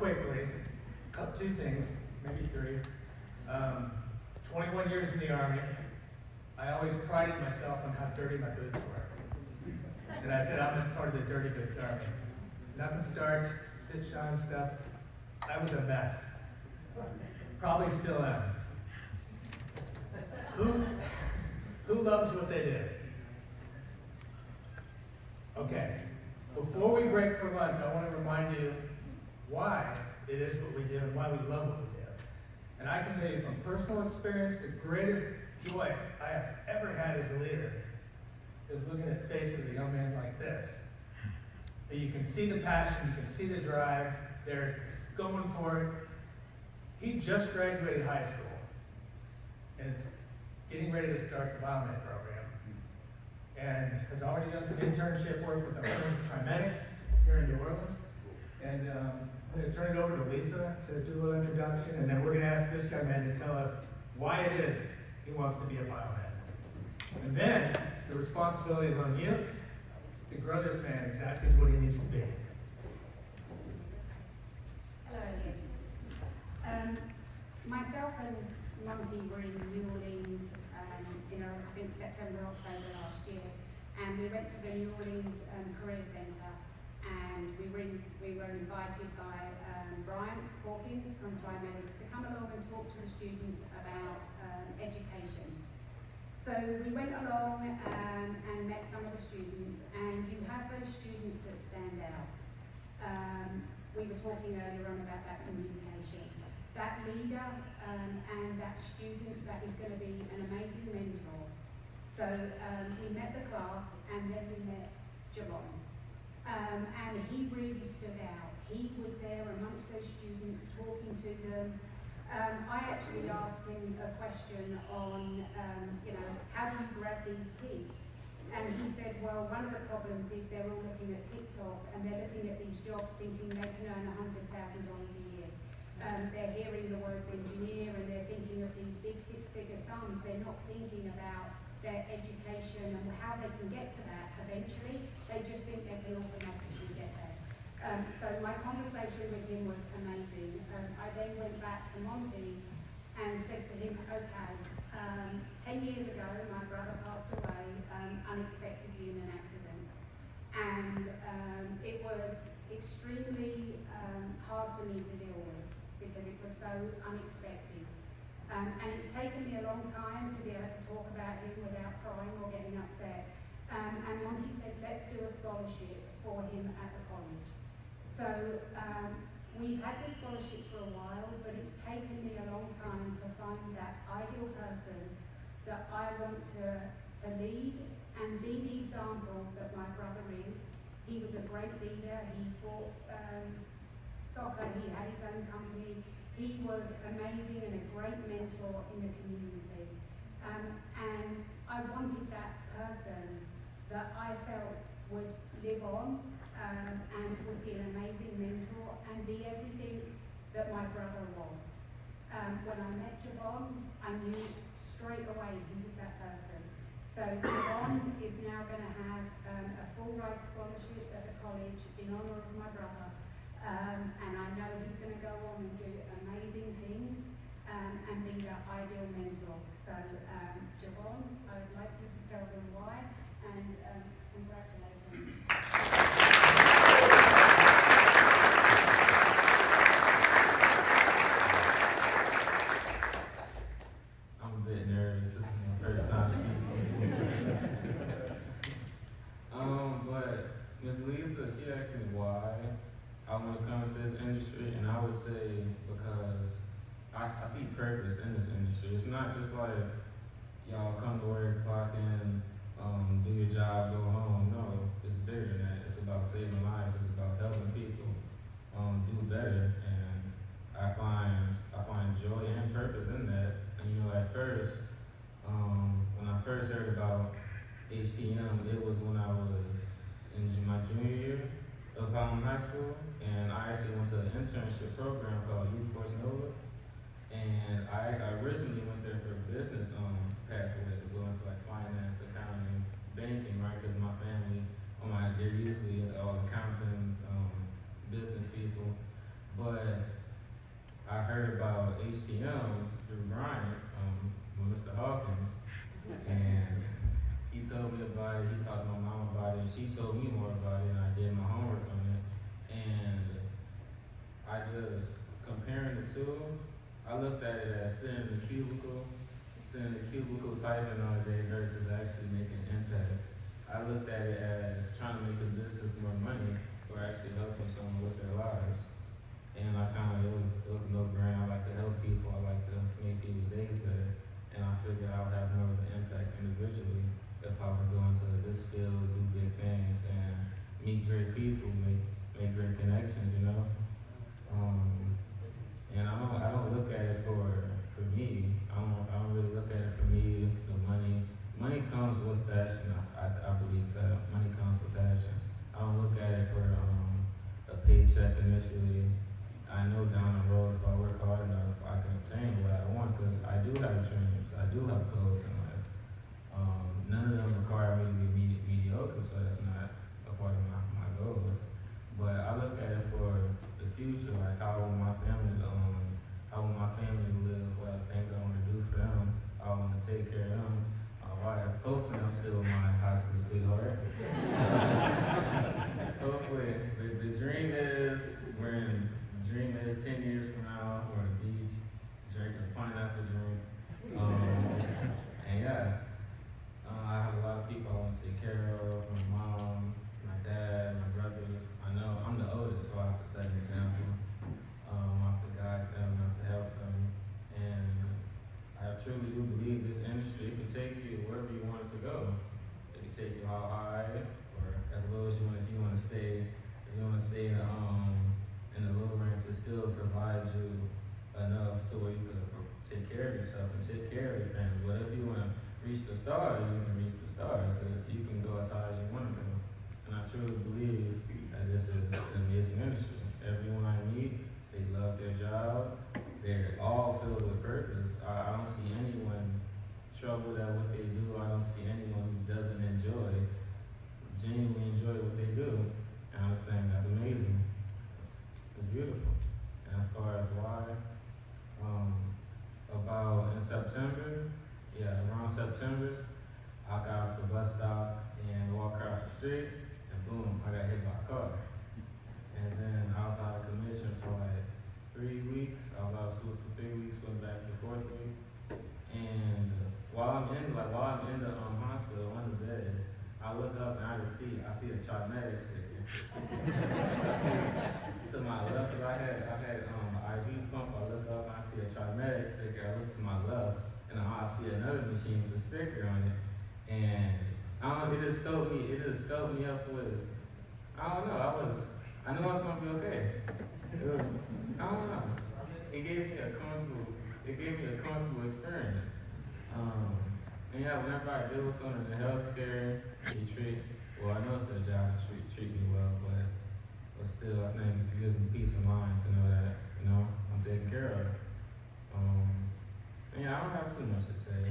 quickly, two things, maybe three. 21 years in the Army. I always prided myself on how dirty my boots were. And I said, I'm a part of the Dirty Boots Army. Nothing starch, spit shine stuff. I was a mess. Probably still am. Who loves what they do? Okay. Before we break for lunch, I want to remind you why it is what we do and why we love what we do. And I can tell you from personal experience, the greatest joy I have ever had as a leader is looking at faces of young men like this. That you can see the passion, you can see the drive, they're going for it. He just graduated high school and is getting ready to start the biomed program and has already done some internship work with our friends Trimedics here in New Orleans. And I'm going to turn it over to Lisa to do a little introduction, and then we're going to ask this young man to tell us why it is he wants to be a biomed. And then the responsibility is on you to grow this man exactly what he needs to be. Hello again. Myself and Monty were in New Orleans in I think September, October last year, and we went to the New Orleans Career Centre, and we were invited by Brian Hawkins from Trimedics to come along and talk to the students about education. So we went along and met some of the students, and you have those students that stand out. We were talking earlier on about that communication. That leader and that student that is going to be an amazing mentor. So we met the class, and then we met Jovan. And he really stood out. He was there amongst those students, talking to them. I actually asked him a question on, how do you grab these kids? And he said, well, one of the problems is they're all looking at TikTok and they're looking at these jobs thinking they can earn $100,000 a year. They're hearing the words engineer and they're thinking of these big six-figure sums. They're not thinking about their education and how they can get to that eventually. They just think they can automatically get there. So my conversation with him was amazing. I then went back to Monty and said to him, okay, 10 years ago my brother passed away unexpectedly in an accident. And it was extremely hard for me to deal with because it was so unexpected. And it's taken me a long time to be able to talk about him without crying or getting upset. And Monty said, let's do a scholarship for him at the college. So we've had this scholarship for a while, but it's taken me a long time to find that ideal person that I want to lead and be the example that my brother is. He was a great leader. He taught soccer. He had his own company. He was amazing and a great mentor in the community. And I wanted that person that I felt would live on and would be an amazing mentor and be everything that my brother was. When I met Jovan, I knew straight away he was that person. So Jovan is now going to have a full ride scholarship at the college in honor of my brother. And I know he's going to go on and do amazing things and be that ideal mentor. So Jovan, I would like you to tell them why, and congratulations. I'm a bit nervous. This is my first time speaking. But Ms. Lisa, she asked me why I want to come into this industry, and I would say because I see purpose in this industry. It's not just like y'all come to work, clock in, do your job, go home. No, it's bigger than that. It's about saving lives. It's about helping people do better, and I find joy and purpose in that. And at first, when I first heard about HTM, it was when I was in my junior year of high school, and I actually went to an internship program called Youth Force Nova, and I originally went there for a business pathway to go into like finance, accounting, banking, right? Because my family, they're usually all accountants, business people. But too. I looked at it as sitting in the cubicle typing all day versus actually making impacts. I looked at it as trying to make a business more money or actually helping someone with their lives. And it was a no-brainer. I like to help people. I like to make people's days better. And I figured I would have more of an impact individually if I would go into this field, do big things, and meet great people, make great connections, you know? And I don't look at it for me. I don't really look at it for me, the money. Money comes with passion. I believe that. Money comes with passion. I don't look at it for a paycheck initially. I know down the road if I work hard enough, I can obtain what I want because I do have dreams. I do have goals in life. None of them require me to be mediocre, so that's not a part of my goals. But I look at it for the future, like how I want my family to live, what things I want to do for them, how I want to take care of them, my wife. Hopefully I'm still my high school sweetheart. Hopefully, the dream is 10 years from now, we're on the beach, drinking a pineapple drink. And yeah, I have a lot of people I want to take care of, my mom, my dad, my brothers. I know I'm the oldest, so I have to set an example. I have to guide them, I have to help them. And I truly do believe this industry can take you wherever you want it to go. It can take you how high or as low as you want. If you want to stay in the low ranks, it still provides you enough to where you can take care of yourself and take care of your family. But if you want to reach the stars, you can reach the stars. Because you can go as high as you want to go. And I truly believe that this is an amazing industry. Everyone I meet, they love their job. They're all filled with purpose. I don't see anyone troubled at what they do. I don't see anyone who doesn't genuinely enjoy what they do. And I was saying that's amazing. It's beautiful. And as far as why, about in September, around September, I got off the bus stop and walked across the street, and boom, I got hit by a car. And then I was out of commission for like 3 weeks. I was out of school for 3 weeks, went back the 4th week. And while I'm in the hospital on the bed, I look up and I see a Charmetic sticker. I see to my left, I had IV pump. I look up and I see a Charmetic sticker. I look to my left and I see another machine with a sticker on it. And it just filled me up with, I don't know, I knew I was gonna be okay. I don't know. It gave me a comfortable experience. And yeah, whenever I deal with someone in healthcare, I know it's their job to treat me well, but still, I think it gives me peace of mind to know that, I'm taken care of. And yeah, I don't have too much to say.